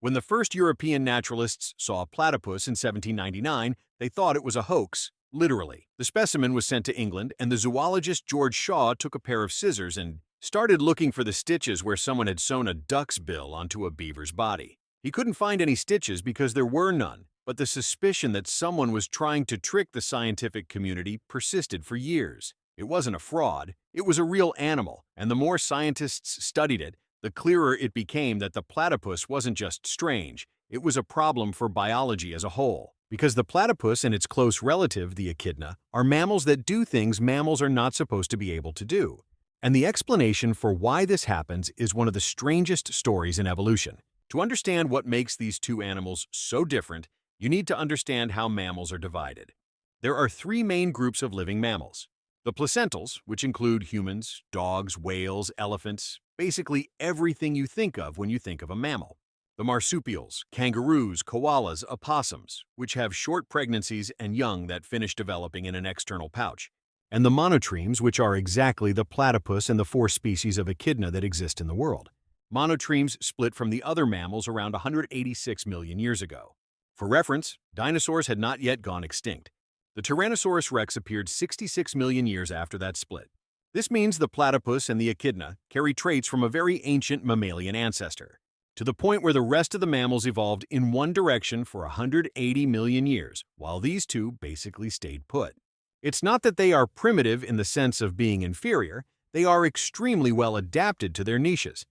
When the first European naturalists saw a platypus in 1799, they thought it was a hoax, literally. The specimen was sent to England, and the zoologist George Shaw took a pair of scissors and started looking for the stitches where someone had sewn a duck's bill onto a beaver's body. He couldn't find any stitches because there were none, but the suspicion that someone was trying to trick the scientific community persisted for years. It wasn't a fraud, it was a real animal, and the more scientists studied it, the clearer it became that the platypus wasn't just strange, it was a problem for biology as a whole. Because the platypus and its close relative, the echidna, are mammals that do things mammals are not supposed to be able to do. And the explanation for why this happens is one of the strangest stories in evolution. To understand what makes these two animals so different, you need to understand how mammals are divided. There are three main groups of living mammals. The placentals, which include humans, dogs, whales, elephants, basically everything you think of when you think of a mammal. The marsupials, kangaroos, koalas, opossums, which have short pregnancies and young that finish developing in an external pouch. And the monotremes, which are exactly the platypus and the four species of echidna that exist in the world. Monotremes split from the other mammals around 186 million years ago. For reference, dinosaurs had not yet gone extinct. The Tyrannosaurus rex appeared 66 million years after that split. This means the platypus and the echidna carry traits from a very ancient mammalian ancestor, to the point where the rest of the mammals evolved in one direction for 180 million years, while these two basically stayed put. It's not that they are primitive in the sense of being inferior, they are extremely well adapted to their niches.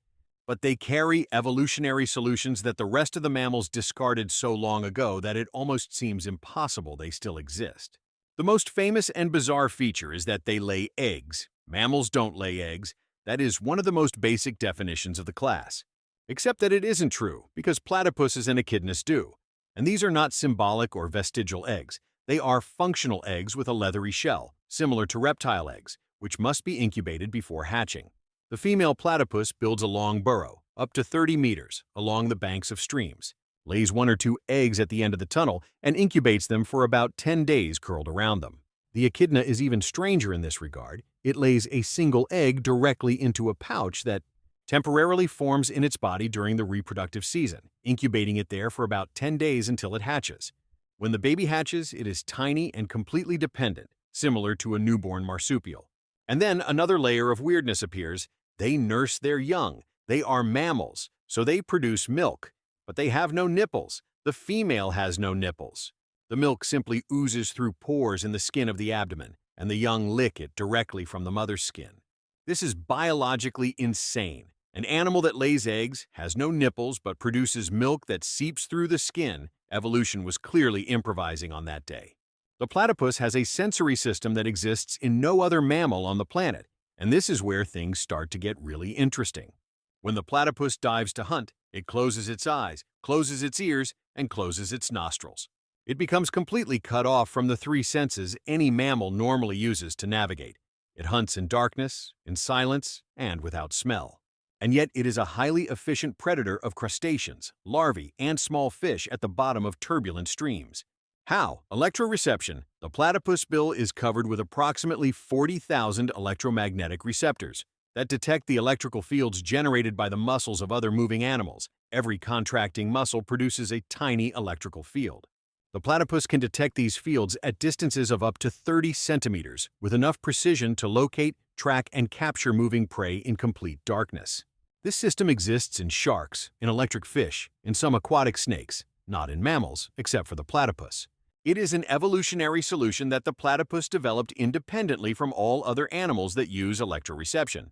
But they carry evolutionary solutions that the rest of the mammals discarded so long ago that it almost seems impossible they still exist. The most famous and bizarre feature is that they lay eggs. Mammals don't lay eggs. That is one of the most basic definitions of the class. Except that it isn't true, because platypuses and echidnas do. And these are not symbolic or vestigial eggs. They are functional eggs with a leathery shell, similar to reptile eggs, which must be incubated before hatching. The female platypus builds a long burrow, up to 30 meters, along the banks of streams, lays one or two eggs at the end of the tunnel, and incubates them for about 10 days curled around them. The echidna is even stranger in this regard. It lays a single egg directly into a pouch that temporarily forms in its body during the reproductive season, incubating it there for about 10 days until it hatches. When the baby hatches, it is tiny and completely dependent, similar to a newborn marsupial. And then another layer of weirdness appears. They nurse their young. They are mammals, so they produce milk, but they have no nipples. The female has no nipples. The milk simply oozes through pores in the skin of the abdomen, and the young lick it directly from the mother's skin. This is biologically insane. An animal that lays eggs, has no nipples, but produces milk that seeps through the skin. Evolution was clearly improvising on that day. The platypus has a sensory system that exists in no other mammal on the planet, and this is where things start to get really interesting. When the platypus dives to hunt, it closes its eyes, closes its ears, and closes its nostrils. It becomes completely cut off from the three senses any mammal normally uses to navigate. It hunts in darkness, in silence, and without smell. And yet it is a highly efficient predator of crustaceans, larvae, and small fish at the bottom of turbulent streams. How? Electroreception. The platypus bill is covered with approximately 40,000 electromagnetic receptors that detect the electrical fields generated by the muscles of other moving animals. Every contracting muscle produces a tiny electrical field. The platypus can detect these fields at distances of up to 30 centimeters with enough precision to locate, track, and capture moving prey in complete darkness. This system exists in sharks, in electric fish, in some aquatic snakes, not in mammals, except for the platypus. It is an evolutionary solution that the platypus developed independently from all other animals that use electroreception.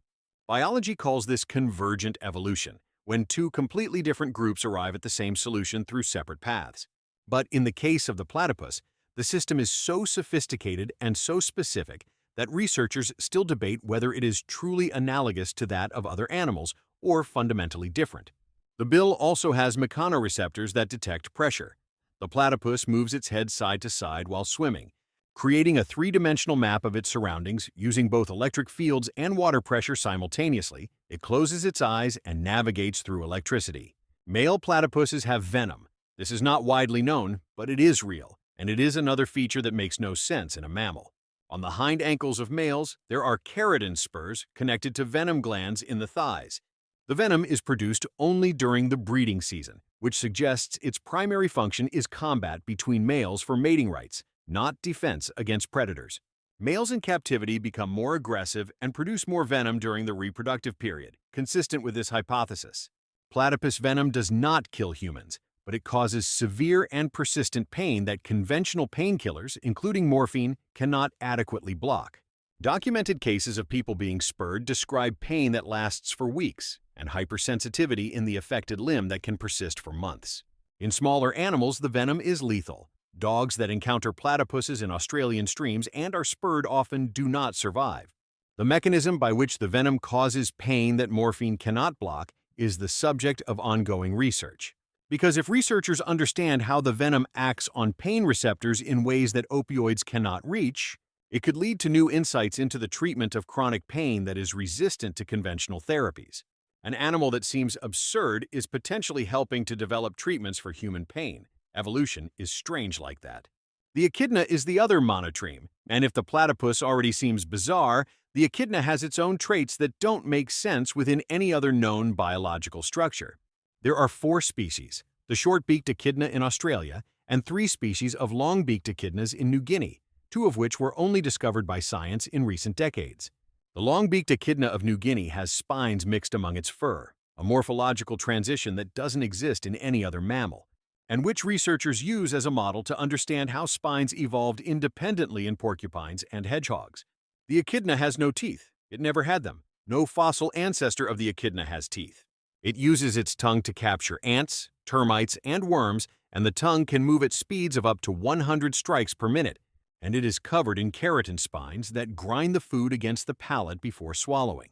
Biology calls this convergent evolution, when two completely different groups arrive at the same solution through separate paths. But in the case of the platypus, the system is so sophisticated and so specific that researchers still debate whether it is truly analogous to that of other animals or fundamentally different. The bill also has mechanoreceptors that detect pressure. The platypus moves its head side to side while swimming, creating a three-dimensional map of its surroundings using both electric fields and water pressure simultaneously. It closes its eyes and navigates through electricity. Male platypuses have venom. This is not widely known, but it is real, and it is another feature that makes no sense in a mammal. On the hind ankles of males, there are keratin spurs connected to venom glands in the thighs. The venom is produced only during the breeding season, which suggests its primary function is combat between males for mating rights, not defense against predators. Males in captivity become more aggressive and produce more venom during the reproductive period, consistent with this hypothesis. Platypus venom does not kill humans, but it causes severe and persistent pain that conventional painkillers, including morphine, cannot adequately block. Documented cases of people being spurred describe pain that lasts for weeks and hypersensitivity in the affected limb that can persist for months. In smaller animals, the venom is lethal. Dogs that encounter platypuses in Australian streams and are spurred often do not survive. The mechanism by which the venom causes pain that morphine cannot block is the subject of ongoing research. Because if researchers understand how the venom acts on pain receptors in ways that opioids cannot reach, it could lead to new insights into the treatment of chronic pain that is resistant to conventional therapies. An animal that seems absurd is potentially helping to develop treatments for human pain. Evolution is strange like that. The echidna is the other monotreme, and if the platypus already seems bizarre, the echidna has its own traits that don't make sense within any other known biological structure. There are 4 species, the short-beaked echidna in Australia, and 3 species of long-beaked echidnas in New Guinea, 2 of which were only discovered by science in recent decades. The long-beaked echidna of New Guinea has spines mixed among its fur, a morphological transition that doesn't exist in any other mammal, and which researchers use as a model to understand how spines evolved independently in porcupines and hedgehogs. The echidna has no teeth. It never had them. No fossil ancestor of the echidna has teeth. It uses its tongue to capture ants, termites, and worms, and the tongue can move at speeds of up to 100 strikes per minute, and it is covered in keratin spines that grind the food against the palate before swallowing.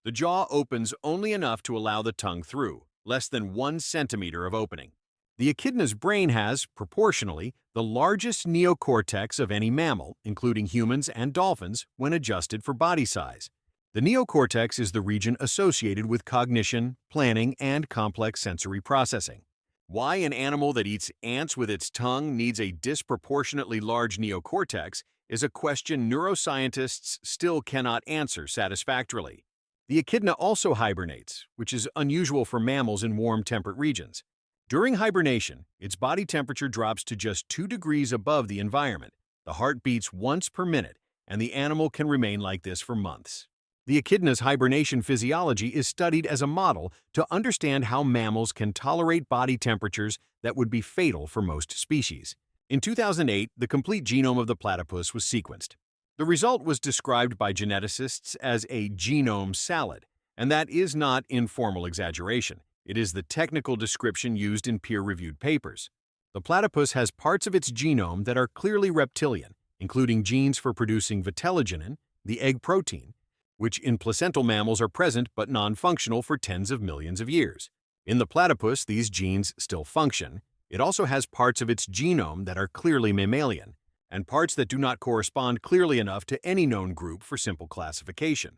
The jaw opens only enough to allow the tongue through, less than 1 centimeter of opening. The echidna's brain has, proportionally, the largest neocortex of any mammal, including humans and dolphins, when adjusted for body size. The neocortex is the region associated with cognition, planning, and complex sensory processing. Why an animal that eats ants with its tongue needs a disproportionately large neocortex is a question neuroscientists still cannot answer satisfactorily. The echidna also hibernates, which is unusual for mammals in warm temperate regions. During hibernation, its body temperature drops to just 2 degrees above the environment. The heart beats once per minute, and the animal can remain like this for months. The echidna's hibernation physiology is studied as a model to understand how mammals can tolerate body temperatures that would be fatal for most species. In 2008, the complete genome of the platypus was sequenced. The result was described by geneticists as a genome salad, and that is not informal exaggeration. It is the technical description used in peer-reviewed papers. The platypus has parts of its genome that are clearly reptilian, including genes for producing vitellogenin, the egg protein, which in placental mammals are present but non-functional for tens of millions of years. In the platypus, these genes still function. It also has parts of its genome that are clearly mammalian, and parts that do not correspond clearly enough to any known group for simple classification.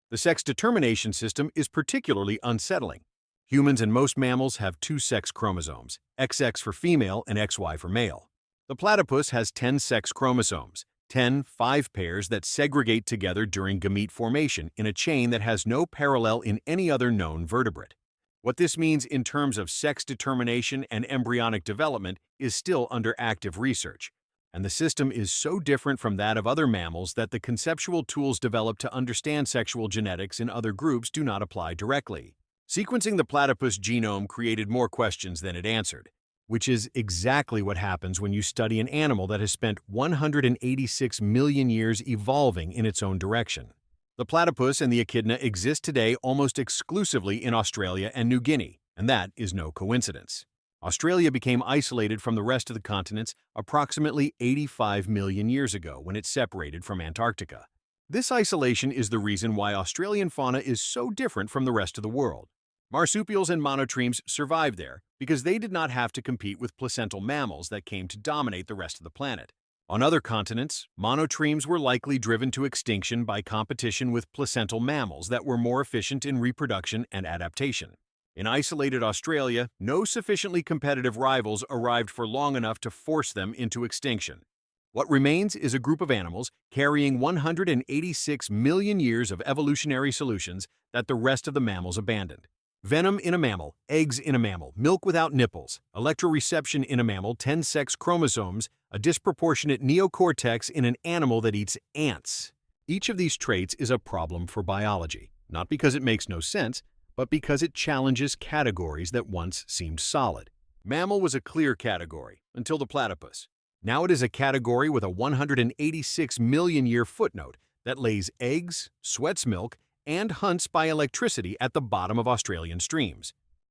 The sex determination system is particularly unsettling. Humans and most mammals have 2 sex chromosomes, XX for female and XY for male. The platypus has 10 sex chromosomes, 10 5 pairs that segregate together during gamete formation in a chain that has no parallel in any other known vertebrate. What this means in terms of sex determination and embryonic development is still under active research, and the system is so different from that of other mammals that the conceptual tools developed to understand sexual genetics in other groups do not apply directly. Sequencing the platypus genome created more questions than it answered, which is exactly what happens when you study an animal that has spent 186 million years evolving in its own direction. The platypus and the echidna exist today almost exclusively in Australia and New Guinea, and that is no coincidence. Australia became isolated from the rest of the continents approximately 85 million years ago when it separated from Antarctica. This isolation is the reason why Australian fauna is so different from the rest of the world. Marsupials and monotremes survived there because they did not have to compete with placental mammals that came to dominate the rest of the planet. On other continents, monotremes were likely driven to extinction by competition with placental mammals that were more efficient in reproduction and adaptation. In isolated Australia, no sufficiently competitive rivals arrived for long enough to force them into extinction. What remains is a group of animals carrying 186 million years of evolutionary solutions that the rest of the mammals abandoned. Venom in a mammal, eggs in a mammal, milk without nipples, electroreception in a mammal, 10 sex chromosomes, a disproportionate neocortex in an animal that eats ants. Each of these traits is a problem for biology, not because it makes no sense, but because it challenges categories that once seemed solid. Mammal was a clear category until the platypus. Now it is a category with a 186 million year footnote that lays eggs, sweats milk, and hunts by electricity at the bottom of Australian streams.